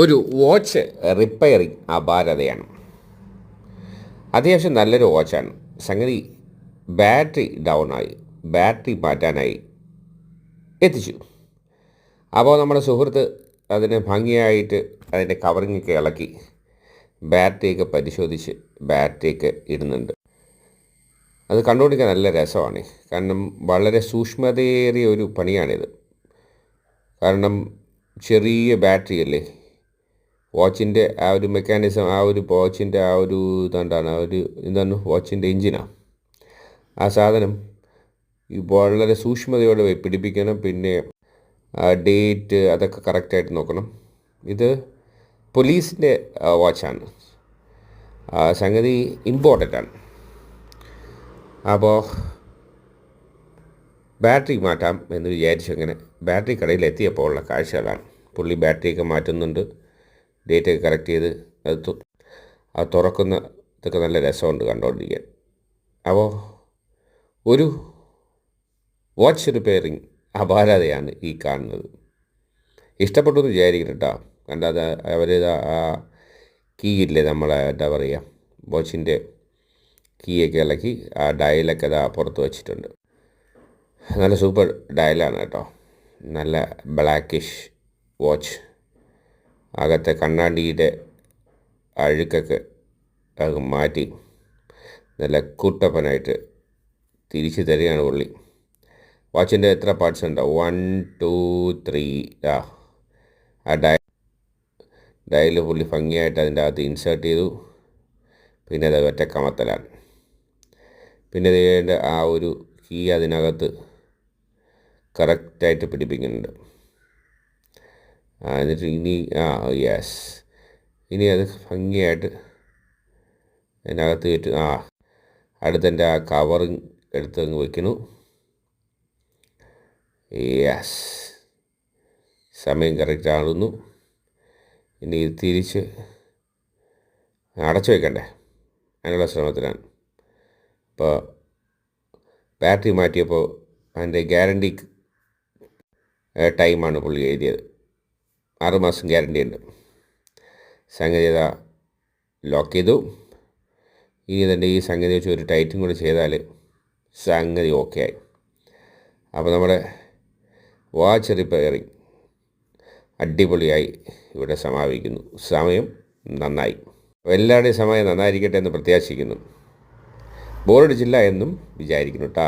ഒരു watch repairing അപാരതയാണ്. അത്യാവശ്യം നല്ലൊരു വാച്ചാണ്. സംഗതി ബാറ്ററി ഡൗണായി, ബാറ്ററി മാറ്റാനായി എത്തിച്ചു. അപ്പോൾ നമ്മുടെ സുഹൃത്ത് അതിന് ഭംഗിയായിട്ട് അതിൻ്റെ കവറിങ്ങൊക്കെ ഇളക്കി ബാറ്ററിയൊക്കെ പരിശോധിച്ച് ബാറ്ററിയൊക്കെ ഇടുന്നുണ്ട്. അത് കണ്ടുകൊണ്ടിരിക്കാൻ നല്ല രസമാണ്. കാരണം വളരെ സൂക്ഷ്മതയേറിയ ഒരു പണിയാണിത്. കാരണം ചെറിയ ബാറ്ററി അല്ലേ, വാച്ചിൻ്റെ ആ ഒരു മെക്കാനിസം, ആ ഒരു വാച്ചിൻ്റെ ആ ഒരു എന്താണ് വാച്ചിൻ്റെ എഞ്ചിനാണ്. ആ സാധനം വളരെ സൂക്ഷ്മതയോടെ പിടിപ്പിക്കണം. പിന്നെ ഡേറ്റ് അതൊക്കെ കറക്റ്റായിട്ട് നോക്കണം. ഇത് പോലീസിൻ്റെ വാച്ചാണ്. സംഗതി ഇമ്പോർട്ടൻ്റ് ആണ്. അപ്പോൾ ബാറ്ററി മാറ്റാം എന്ന് വിചാരിച്ചു. അങ്ങനെ ബാറ്ററി കടയിൽ എത്തിയപ്പോൾ ഉള്ള കാഴ്ചകളാണ്. പുള്ളി ബാറ്ററിയൊക്കെ മാറ്റുന്നുണ്ട്, ഡേറ്റൊക്കെ കറക്റ്റ് ചെയ്ത് അത് തുറക്കുന്ന ഇതൊക്കെ നല്ല രസമുണ്ട് കണ്ടുകൊണ്ടിരിക്കാൻ. അപ്പോൾ ഒരു വാച്ച് റിപ്പയറിങ് അപാരതയാണ് ഈ കാണുന്നത്. ഇഷ്ടപ്പെട്ടു എന്ന് വിചാരിക്കണം കേട്ടോ. കണ്ടത് അവർ ആ കീ ഇല്ലേ, നമ്മളെ എന്താ പറയുക, വാച്ചിൻ്റെ കീയൊക്കെ ഇളക്കി ആ ഡയലൊക്കെ അതാ പുറത്ത് വെച്ചിട്ടുണ്ട്. നല്ല സൂപ്പർ ഡയലാണ് കേട്ടോ. നല്ല ബ്ലാക്കിഷ് വാച്ച്. അകത്തെ കണ്ണാടിയുടെ അഴുക്കൊക്കെ അത് മാറ്റി നല്ല കുട്ടപ്പനായിട്ട് തിരിച്ച് തരികയാണ് പുള്ളി. വാച്ചിൻ്റെ എത്ര പാർട്സ് ഉണ്ടോ? 1 2 3. ആ ഡയൽ പുള്ളി ഭംഗിയായിട്ട് അതിൻ്റെ അകത്ത് ഇൻസേർട്ട് ചെയ്തു. പിന്നെ അത് ഒറ്റ കമത്തലാണ്. പിന്നെ അതിൻ്റെ ആ ഒരു കീ അതിനകത്ത് കറക്റ്റായിട്ട് പിടിപ്പിക്കുന്നുണ്ട്. എന്നിട്ട് യെസ്, ഇനി അത് ഭംഗിയായിട്ട് അതിനകത്ത് കയറ്റി അടുത്തതിൻ്റെ ആ കവറിങ് എടുത്ത് അങ്ങ് വയ്ക്കുന്നു. യെസ്, സമയം കറക്റ്റ് ആകുന്നു. ഇനി ഇത് തിരിച്ച് അടച്ചു വയ്ക്കണ്ടേ, അതിനുള്ള ശ്രമത്തിലാണ്. ഇപ്പോൾ ബാറ്ററി മാറ്റിയപ്പോൾ അതിൻ്റെ ഗ്യാരണ്ടി ടൈമാണ് പുള്ളി എഴുതിയത്. 6 മാസം ഗ്യാരണ്ടി ഉണ്ട്. സംഗതി ലോക്ക് ചെയ്തു. ഇനി ഇതിൻ്റെ ഈ സംഗതി വെച്ച് ഒരു ടൈറ്റും കൂടി ചെയ്താൽ സംഗതി ഓക്കെ ആയി. അപ്പോൾ നമ്മുടെ വാച്ച് റിപ്പയറിങ് അടിപൊളിയായി ഇവിടെ സമാപിക്കുന്നു. സമയം നന്നായി. എല്ലാവരുടെയും സമയം നന്നായിരിക്കട്ടെ എന്ന് പ്രത്യാശിക്കുന്നു. ബോറടിച്ചില്ല എന്നും വിചാരിക്കുന്നു കേട്ടോ.